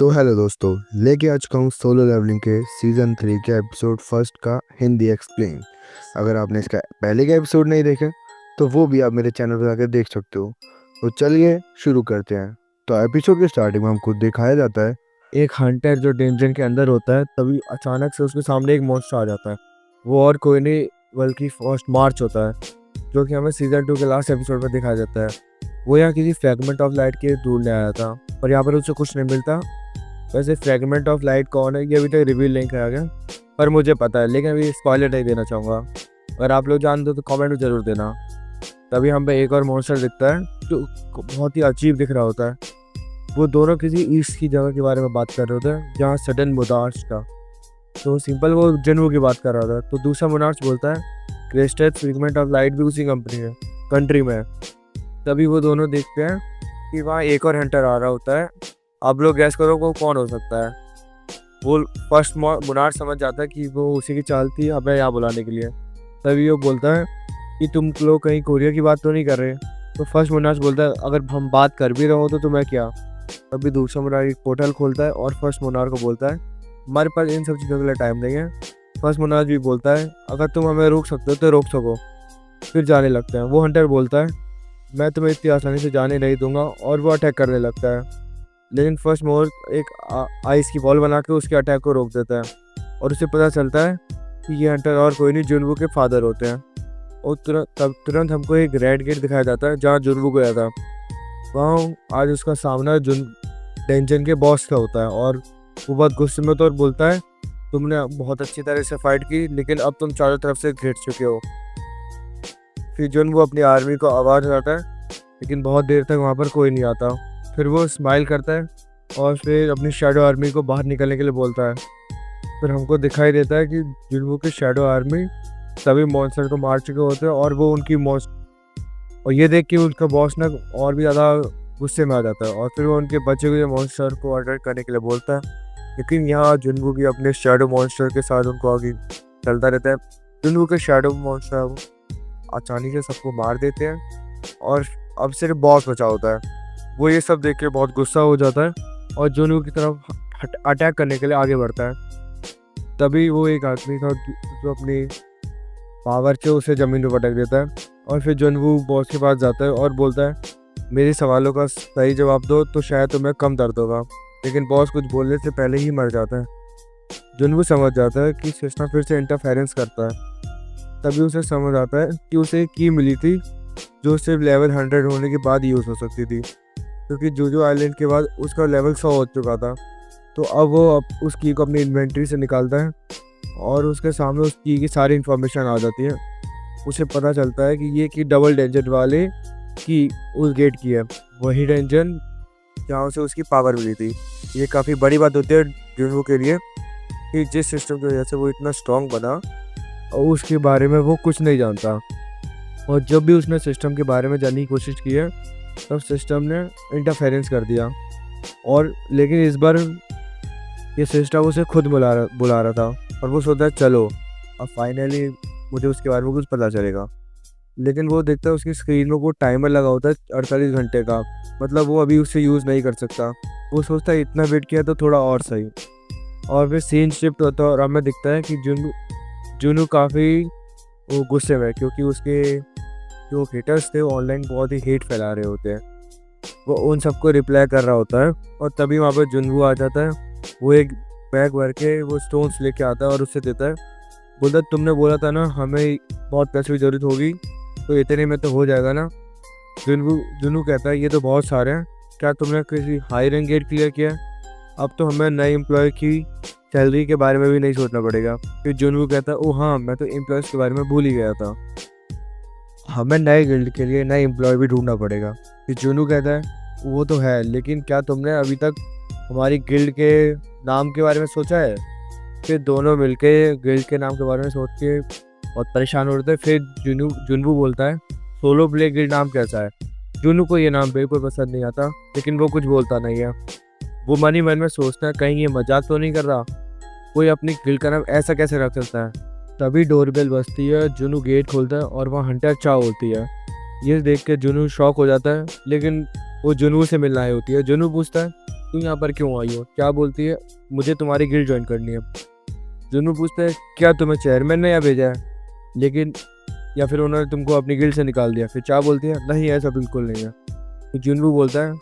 तो हेलो दोस्तों, लेके आ चुका हूँ सोलो लेवलिंग के सीज़न 3 के एपिसोड फर्स्ट का हिंदी एक्सप्लेन। अगर आपने इसका पहले का एपिसोड नहीं देखा तो वो भी आप मेरे चैनल पर जाकर देख सकते हो। तो चलिए शुरू करते हैं। तो एपिसोड के स्टार्टिंग में हमको दिखाया जाता है एक हंटर जो डेंजर के अंदर होता है, तभी अचानक से उसके सामने एक मॉन्स्टर आ जाता है। वो और कोई नहीं बल्कि फर्स्ट मार्च होता है, जो कि हमें सीज़न 2 के लास्ट एपिसोड में दिखाया जाता है। वो यहाँ किसी फ्रैगमेंट ऑफ लाइट के ढूंढने आया था, पर यहाँ पर उसे कुछ नहीं मिलता। वैसे फ्रैगमेंट ऑफ लाइट कौन है ये अभी तक रिवील नहीं किया गया, पर मुझे पता है, लेकिन अभी स्पॉइलर नहीं देना चाहूँगा। अगर आप लोग जानते हो तो कमेंट में ज़रूर देना। तभी हम पे एक और मॉन्स्टर दिखता है जो बहुत ही अजीब दिख रहा होता है। वो दोनों किसी ईस्ट की जगह के बारे में बात कर रहे होते हैं जहाँ सडन मोनार्च था। तो सिंपल वो जनवू की बात कर रहा था, तो दूसरा मोनार्च बोलता है क्रेस्टेड फ्रैगमेंट ऑफ लाइट भी उसी कंट्री में है। तभी वो दोनों देखते हैं कि वहाँ एक और हंटर आ रहा होता है। आप लोग गैस करो वो कौन हो सकता है। वो फर्स्ट मोनार्च समझ जाता है कि वो उसी की चाल थी हमें यहाँ बुलाने के लिए। तभी वो बोलता है कि तुम लोग कहीं कोरिया की बात तो नहीं कर रहे। तो फर्स्ट मोनार्च बोलता है अगर हम बात कर भी रहे हो तो तुम्हें क्या। तभी दूसरा मोनार्च एक पोर्टल खोलता है और फर्स्ट मोनार्च को बोलता है हमारे पास इन सब चीज़ों के लिए टाइम नहीं है। फर्स्ट मोनार्च भी बोलता है अगर तुम हमें रोक सकते हो तो रोक सको। फिर जाने लगते हैं। वो हंटर बोलता है मैं तुम्हें इतनी आसानी से जाने नहीं दूंगा, और वो अटैक करने लगता है। लेकिन फर्स्ट मोर एक आइस की बॉल बना के उसके अटैक को रोक देता है, और उसे पता चलता है कि ये हंटर और कोई नहीं जुनवू के फादर होते हैं। और तुरंत हमको एक रेड गेट दिखाया जाता है जहाँ जुनवू गया था। वहाँ आज उसका सामना डेंजन के बॉस का होता है, और वो बहुत गुस्से में होता है और बोलता है तुमने बहुत अच्छी तरह से फाइट की, लेकिन अब तुम चारों तरफ से घिर चुके हो। फिर जुनवू अपनी आर्मी को आवाज़ लगाता है, लेकिन बहुत देर तक वहाँ पर कोई नहीं आता। फिर वो स्माइल करता है और फिर अपनी शैडो आर्मी को बाहर निकलने के लिए बोलता है। फिर हमको दिखाई देता है कि जुनवू की शैडो आर्मी सभी मॉन्स्टर को मार चुके होते हैं, और वो उनकी और ये देख के उनका बॉस ना और भी ज़्यादा गुस्से में आ जाता है, और फिर वो उनके बचे हुए मॉन्स्टर को अटैक करने के लिए बोलता है। लेकिन यहाँ जुनवू भी अपने शैडो मॉन्स्टर के साथ उनको आगे चलता रहता है। जुनवू के शैडो मॉन्स्टर अचानक से सबको मार देते हैं, और अब सिर्फ बॉस बचा होता है। वो ये सब देख के बहुत गुस्सा हो जाता है और जुनवू की तरफ अटैक करने के लिए आगे बढ़ता है। तभी वो एक आदमी था जो अपनी पावर से उसे ज़मीन पर पटक देता है, और फिर जुनवू बॉस के पास जाता है और बोलता है मेरे सवालों का सही जवाब दो तो शायद तुम्हें कम दर्द होगा। लेकिन बॉस कुछ बोलने से पहले ही मर जाता है। जुनवू समझ जाता है कि सिस्टम फिर से इंटरफेरेंस करता है। तभी उसे समझ आता है कि उसे की मिली थी जो सिर्फ लेवल 100 होने के बाद यूज़ हो सकती थी, क्योंकि जोजो आइलैंड के बाद उसका लेवल 100 हो चुका था। तो अब वो उस की को अपनी इन्वेंट्री से निकालता है, और उसके सामने उस की सारी इन्फॉर्मेशन आ जाती है। उसे पता चलता है कि ये की डबल डेंजन वाले की उस गेट की है, वही डेंजन जहाँ से उसकी पावर मिली थी। ये काफ़ी बड़ी बात होती है जुनवू के लिए कि जिस सिस्टम की वजह से वो इतना स्ट्रॉन्ग बना, और उसके बारे में वो कुछ नहीं जानता। और जब भी उसने सिस्टम के बारे में जानने की कोशिश की है तब सिस्टम ने इंटरफेरेंस कर दिया। और लेकिन इस बार ये सिस्टम उसे खुद बुला रहा था, और वो सोचता है चलो अब फाइनली मुझे उसके बारे में कुछ पता चलेगा। लेकिन वो देखता है उसकी स्क्रीन में वो टाइमर लगा होता है 48 घंटे का, मतलब वो अभी उसे यूज़ नहीं कर सकता। वो सोचता है इतना वेट किया तो थोड़ा और सही। और फिर सीन शिफ्ट होता है और हमें दिखता है कि जुनू काफ़ी वो गुस्से में, क्योंकि उसके जो हेटर्स थे वो ऑनलाइन बहुत ही हेट फैला रहे होते हैं। वो उन सबको रिप्लाई कर रहा होता है, और तभी वहाँ पर जुनवू आ जाता है। वो एक बैग भर के वो स्टोन्स लेके आता है और उससे देता है। बोलता है तुमने बोला था ना हमें बहुत पैसे की ज़रूरत होगी, तो इतने में तो हो जाएगा ना। जुनू कहता है ये तो बहुत सारे हैं, क्या तुमने किसी हाई रैंक गेट क्लियर किया? अब तो हमें नए एम्प्लॉय की सैलरी के बारे में भी नहीं सोचना पड़ेगा। फिर जुनवू कहता है ओह हाँ, मैं तो एम्प्लॉयज़ के बारे में भूल ही गया था, हमें नए गिल्ड के लिए नए एम्प्लॉय भी ढूंढना पड़ेगा। फिर जुनू कहता है वो तो है, लेकिन क्या तुमने अभी तक हमारी गिल्ड के नाम के बारे में सोचा है? फिर दोनों मिलके गिल्ड के नाम के बारे में सोच के बहुत परेशान हो रहे थे। फिर जुनवू बोलता है सोलो प्ले गिल्ड नाम कैसा है? जुनू को ये नाम बिल्कुल पसंद नहीं आता, लेकिन वो कुछ बोलता नहीं है। वो मन ही मन में सोचता है कहीं ये मजाक तो नहीं कर रहा, कोई अपनी गिल्ड का नाम ऐसा कैसे रख सकता है। तभी डोरबेल बजती है, जुनू गेट खोलता है और वहाँ हंटर चाव होती है। ये देख के जुनू शॉक हो जाता है, लेकिन वो जुनू से मिलना ही होती है। जुनू पूछता है तुम यहाँ पर क्यों आई हो? क्या बोलती है, मुझे तुम्हारी गिल्ड ज्वाइन करनी है। जुनू पूछता है, क्या तुम्हें चेयरमैन ने यहाँ भेजा है, लेकिन या फिर उन्होंने तुमको अपनी गिल्ड से निकाल दिया? फिर चा बोलती है, नहीं ऐसा बिल्कुल नहीं है। तो जुनू बोलता है,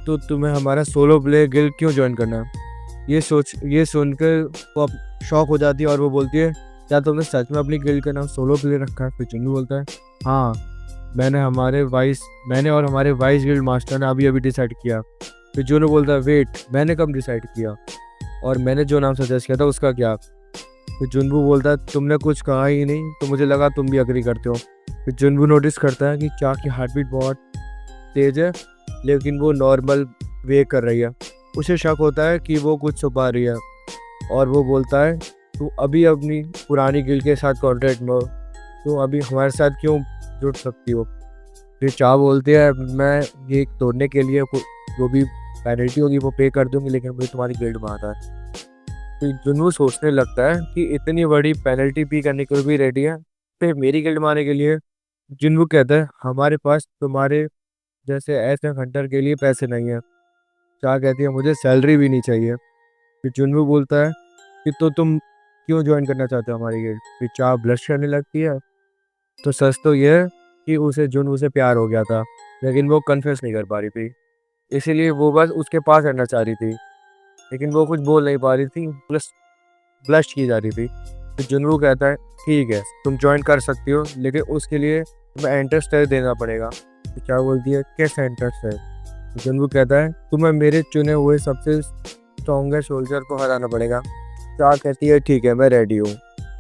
तो तुम्हें हमारा सोलो प्ले गिल्ड क्यों ज्वाइन करना है? ये सुनकर वो शॉक हो जाती है और वो बोलती है, क्या तुमने सच में अपनी गिल्ड का नाम सोलो प्ले रखा है? फिर जुनू बोलता है, हाँ, मैंने और हमारे वाइस गिल्ड मास्टर ने अभी अभी डिसाइड किया। फिर जुनू बोलता है, वेट, मैंने कब डिसाइड किया? और मैंने जो नाम सजेस्ट किया था उसका क्या? फिर जुनबू बोलता है, तुमने कुछ कहा ही नहीं, तो मुझे लगा तुम भी अग्री करते हो। फिर जुनबू नोटिस करता है कि चा की हार्ट बीट बहुत तेज है, लेकिन वो नॉर्मल वे कर रही है। उसे शक होता है कि वो कुछ छुपा रही है, और वो बोलता है, तू अभी अपनी पुरानी गिल्ड के साथ कॉन्ट्रैक्ट में हो, तो अभी हमारे साथ क्यों जुड़ सकती हो? फिर चा बोलती है, मैं ये तोड़ने के लिए जो भी पेनल्टी होगी वो पे कर दूंगी, लेकिन मुझे तुम्हारी गिल्ड में आता है। तो जुनू सोचने लगता है कि इतनी बड़ी पेनल्टी पे करने के लिए भी रेडी है, फिर मेरी गिल्ड में आने के लिए? जुनू कहता है, हमारे पास तुम्हारे जैसे ऐसे हंटर के लिए पैसे नहीं है। चा कहती है, मुझे सैलरी भी नहीं चाहिए। फिर जुनू बोलता है कि तो तुम क्यों ज्वाइन करना चाहते हो हमारी गिल्ड? फिर चा ब्लश करने लगती है। तो सच तो यह है कि जुनू से प्यार हो गया था, लेकिन वो कन्फेस नहीं कर पा रही थी, इसीलिए वो बस उसके पास रहना चाह रही थी, लेकिन वो कुछ बोल नहीं पा रही थी, प्लस ब्लश की जा रही थी। तो जुनू कहता है, ठीक है, तुम ज्वाइन कर सकती हो, लेकिन उसके लिए तुम्हें एंट्रेंस टेस्ट देना पड़ेगा। तो क्या बोलती है, कैसे एंट्रेंस टेस्ट? तो जुनू कहता है, तुम्हें मेरे चुने हुए सबसे स्ट्रॉन्गेस्ट सोल्जर को हराना पड़ेगा। क्या कहती है, ठीक है, मैं रेडी हूँ।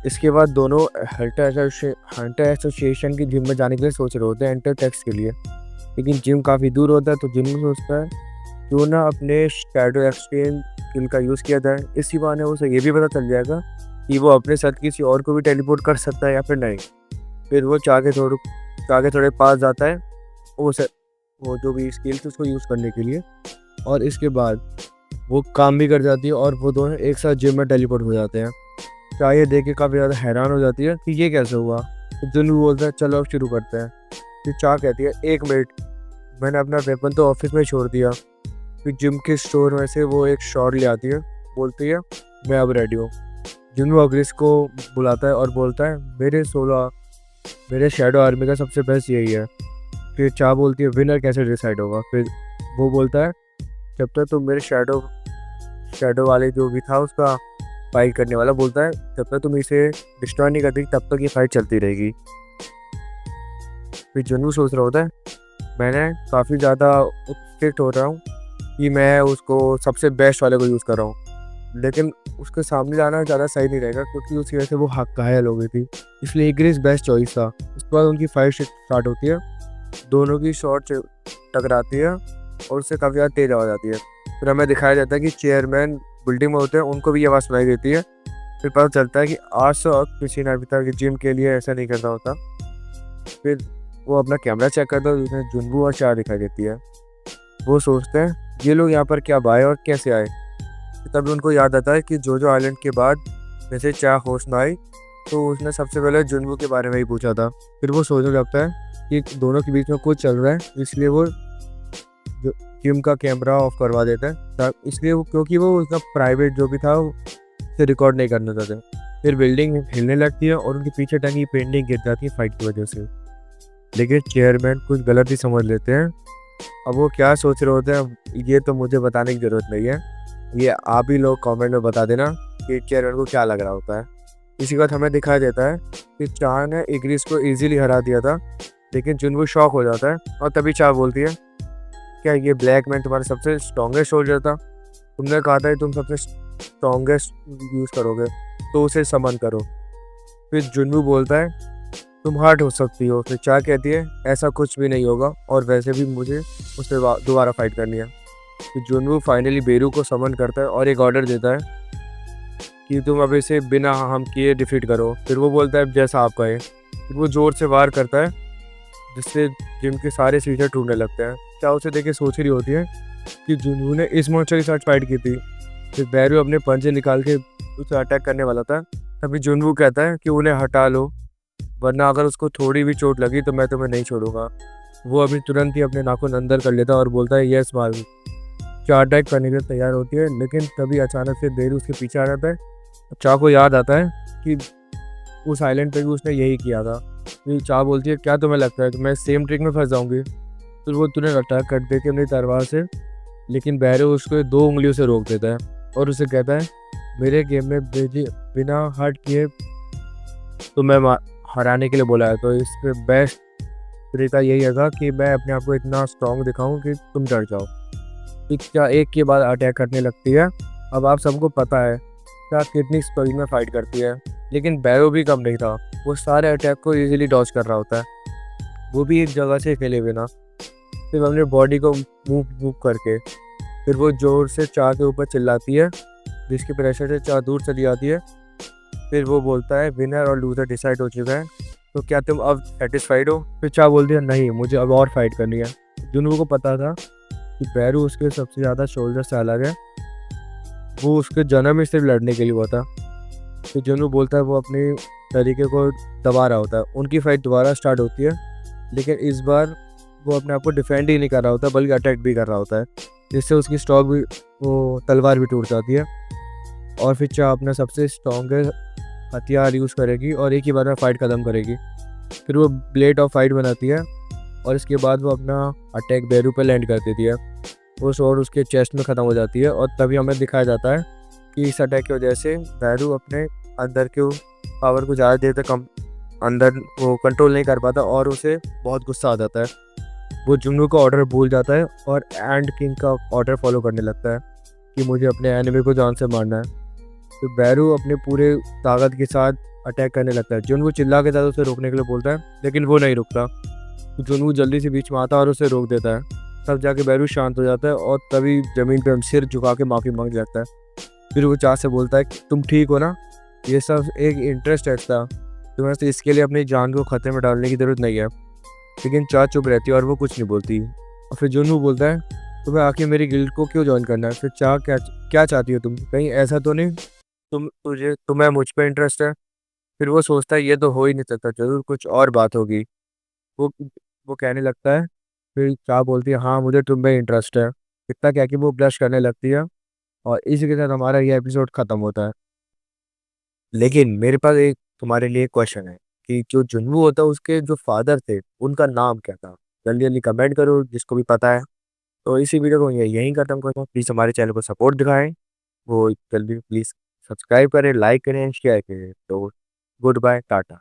इसके बाद दोनों हंटर एसोसिएशन की जिम में जाने के लिए सोच रहे होते हैं एंटर टेक्स के लिए, लेकिन जिम काफ़ी दूर होता है। तो जुनू सोचता है, क्यों ना अपने शैडो एक्सचेंज स्किल का यूज़ किया जाए, इसी बहाने उसे ये भी पता चल जाएगा कि वो अपने साथ किसी और को भी टेलीपोर्ट कर सकता है या फिर नहीं। फिर वो चाके थोड़े पास जाता है वो जो भी स्किल थी उसको यूज़ करने के लिए, और इसके बाद वो काम भी कर जाती है और वो दोनों एक साथ जिम में टेलीपोर्ट हो जाते हैं। चा ये देख के काफ़ी ज़्यादा हैरान हो जाती है कि ये कैसे हुआ। फिर जुनू बोलता है, चलो अब शुरू करते हैं। फिर चा कहती है, एक मिनट, मैंने अपना वेपन तो ऑफिस में छोड़ दिया। फिर जिम के स्टोर में से वो एक शॉट ले आती है, बोलती है, मैं अब रेडी हूँ। जुनू अग्रिस को बुलाता है और बोलता है, मेरे शैडो आर्मी का सबसे बेस्ट यही है। फिर चा बोलती है, विनर कैसे डिसाइड होगा? फिर वो बोलता है, जब तक तुम मेरे शैडो वाले जो भी था उसका फाइट करने वाला, बोलता है, जब तक तुम इसे डिस्ट्रॉय नहीं करती तब तक ये फाइट चलती रहेगी। फिर जुनू सोच रहा होता है, मैंने काफ़ी ज़्यादा स्ट्रिक्ट हो रहा हूँ कि मैं उसको सबसे बेस्ट वाले को यूज़ कर रहा हूँ, लेकिन उसके सामने जाना ज़्यादा सही नहीं रहेगा, क्योंकि उसकी वजह से वो घायल हो गई थी, इसलिए इग्रिस बेस्ट चॉइस था। उसके बाद उनकी फाइट स्टार्ट होती है, दोनों की शॉट टकराती है और उससे काफ़ी ज़्यादा तेज आवाज़ आती है। फिर हमें दिखाया जाता है कि चेयरमैन बिल्डिंग में होते हैं, उनको भी आवाज़ सुनाई देती है। फिर पता चलता है कि आज से किसी ने अभी तक जिम के लिए ऐसा नहीं करता होता। फिर वो अपना कैमरा चेक करता है, जिसमें जुनबू और चा दिखाई देती है। वो सोचते हैं, ये लोग यहाँ पर क्या आए और कैसे आए? तभी उनको याद आता है कि जोजो आइलैंड के बाद जैसे चा होश ना आई, तो उसने सबसे पहले जुनबू के बारे में ही पूछा था। फिर वो सोचने लगता है कि दोनों के बीच में कुछ चल रहा है, इसलिए वो जिम का कैमरा ऑफ करवा देता है, इसलिए क्योंकि वो उसका प्राइवेट जो भी था उसे रिकॉर्ड नहीं करना चाहते। फिर बिल्डिंग हिलने लगती है और उनके पीछे टंगी पेंटिंग गिर जाती है फाइट की वजह से, लेकिन चेयरमैन कुछ गलत ही समझ लेते हैं। अब वो क्या सोच रहे होते हैं ये तो मुझे बताने की ज़रूरत नहीं है, ये आप ही लोग कमेंट में बता देना कि चेयरमैन को क्या लग रहा होता है। इसी बात हमें दिखाया देता है कि चा ने इग्रिस को इजीली हरा दिया था, लेकिन जुनबू शॉक हो जाता है और तभी चा बोलती है, क्या ये ब्लैक मैन तुम्हारा सबसे स्ट्रॉन्गेस्ट सोल्जर था? तुमने कहा था कि तुम सबसे स्ट्रॉन्गेस्ट यूज़ करोगे, तो उसे समन करो। फिर जुनबू बोलता है, तुम हर्ट हो सकती हो। फिर चा कहती है, ऐसा कुछ भी नहीं होगा, और वैसे भी मुझे उससे दोबारा फाइट करनी है। फिर जुनबू फाइनली बेरू को समन करता है और एक ऑर्डर देता है कि तुम अब इसे बिना हम किए डिफीट करो। फिर वो बोलता है, जैसा आप कहें। फिर वो जोर से वार करता है, जिससे जिम के सारे सीजर टूटने लगते हैं। चा उसे देख के सोच रही होती है कि जुनबू ने इस मॉन्स्टर के साथ फाइट की थी। फिर बैरू अपने पंजे निकाल के उसे अटैक करने वाला था, तभी जुनबू कहता है कि उन्हें हटा लो, वरना अगर उसको थोड़ी भी चोट लगी तो मैं तुम्हें नहीं छोड़ूंगा। वो अभी तुरंत ही अपने नाखून अंदर कर लेता और बोलता है, यस मारू। चा अटैक करने के लिए तैयार होती है, लेकिन तभी अचानक से बेरू उसके पीछे आ जाता है। चा को याद आता है कि उस आइलैंड पे भी उसने यही किया था। फिर चा बोलती है, क्या तुम्हें लगता है कि मैं सेम ट्रिक में फंस जाऊंगी? फिर वो तुरंत अटैक कर देती है अपनी तलवार से, लेकिन बैरो उसको 2 उंगलियों से रोक देता है और उसे कहता है, मेरे गेम में बिना हट किए तुम्हें हराने के लिए बोला है, तो इस पे बेस्ट तरीका यही है कि मैं अपने आप को इतना स्ट्रांग दिखाऊं कि तुम डर जाओ। फिर क्या एक के बाद अटैक करने लगती है। अब आप सबको पता है क्या कितनी स्पीड में फाइट करती है, लेकिन बैरो भी कम नहीं था। वो सारे अटैक को इजीली डॉज कर रहा होता है, वो भी एक जगह से अकेले बिना, सिर्फ अपनी बॉडी को मूव मूव करके। फिर वो जोर से चा के ऊपर चिल्लाती है, जिसके प्रेशर से चा दूर चली जाती है। फिर वो बोलता है, विनर और लूजर डिसाइड हो चुका है, तो क्या तुम अब सेटिस्फाइड हो? फिर चा बोलती है, नहीं, मुझे अब और फाइट करनी है। जुनवो को पता था कि बैरू उसके सबसे ज़्यादा शोल्डर से अलग है, वो उसके जन्म में सिर्फ लड़ने के लिए हुआ था। फिर जुनवो बोलता है वो अपने तरीके को दबा रहा होता है। उनकी फाइट दोबारा स्टार्ट होती है, लेकिन इस बार वो अपने आप को डिफेंड ही नहीं कर रहा होता, बल्कि अटैक भी कर रहा होता है, जिससे उसकी स्टॉक भी, वो तलवार भी टूट जाती है। और फिर चा अपना सबसे स्ट्रॉन्ग हथियार यूज़ करेगी और एक ही बार में फाइट ख़त्म करेगी। फिर वो ब्लेड ऑफ फाइट बनाती है और इसके बाद वो अपना अटैक बैरू पे लैंड कर देती है। वो स्वॉर्ड उसके चेस्ट में ख़त्म हो जाती है और तभी हमें दिखाया जाता है कि इस अटैक की वजह से बैरू अपने अंदर के पावर को ज़्यादा देर तक अंदर वो कंट्रोल नहीं कर पाता और उसे बहुत गुस्सा आ जाता है। वो जुनू का ऑर्डर भूल जाता है और एंड किंग का ऑर्डर फॉलो करने लगता है कि मुझे अपने एनिमी को जान से मारना है। तो बैरू अपने पूरे ताकत के साथ अटैक करने लगता है। जुनू चिल्ला के साथ उसे रोकने के लिए बोलता है, लेकिन वो नहीं रुकता। तो जुनू जल्दी से बीच में आता है और उसे रोक देता है। तब जाके बैरू शांत हो जाता है और तभी ज़मीन पर सिर झुका के माफ़ी मांगने लगता है। फिर वो चा से बोलता है कि तुम ठीक हो ना, ये सब एक इंटरेस्ट था, तुम्हें तो इसके लिए अपनी जान को खतरे में डालने की ज़रूरत नहीं है। लेकिन चा चुप रहती है और वो कुछ नहीं बोलती। और फिर जुनू बोलता है, तुम्हें आखिर मेरी गिल्ड को क्यों ज्वाइन करना है? फिर चा क्या क्या चाहती हो तुम? कहीं ऐसा तो नहीं तुम्हें मुझ पे इंटरेस्ट है? फिर वो सोचता है ये तो हो ही नहीं सकता, जरूर कुछ और बात होगी। वो वो कहने लगता है। फिर चा बोलती है, हाँ, मुझे तुम में इंटरेस्ट है। इतना क्या कि वो ब्लश करने लगती है और इसी के साथ हमारा ये एपिसोड खत्म होता है। लेकिन मेरे पास एक तुम्हारे लिए क्वेश्चन है कि जो जुनवू होता है उसके जो फादर थे उनका नाम क्या था? जल्दी जल्दी कमेंट करो जिसको भी पता है। तो इसी वीडियो को यहीं खत्म करता हूँ। प्लीज़ हमारे चैनल को सपोर्ट दिखाएं, वो जल्दी प्लीज़ सब्सक्राइब करें, लाइक करें, शेयर करें। तो गुड बाय, टाटा।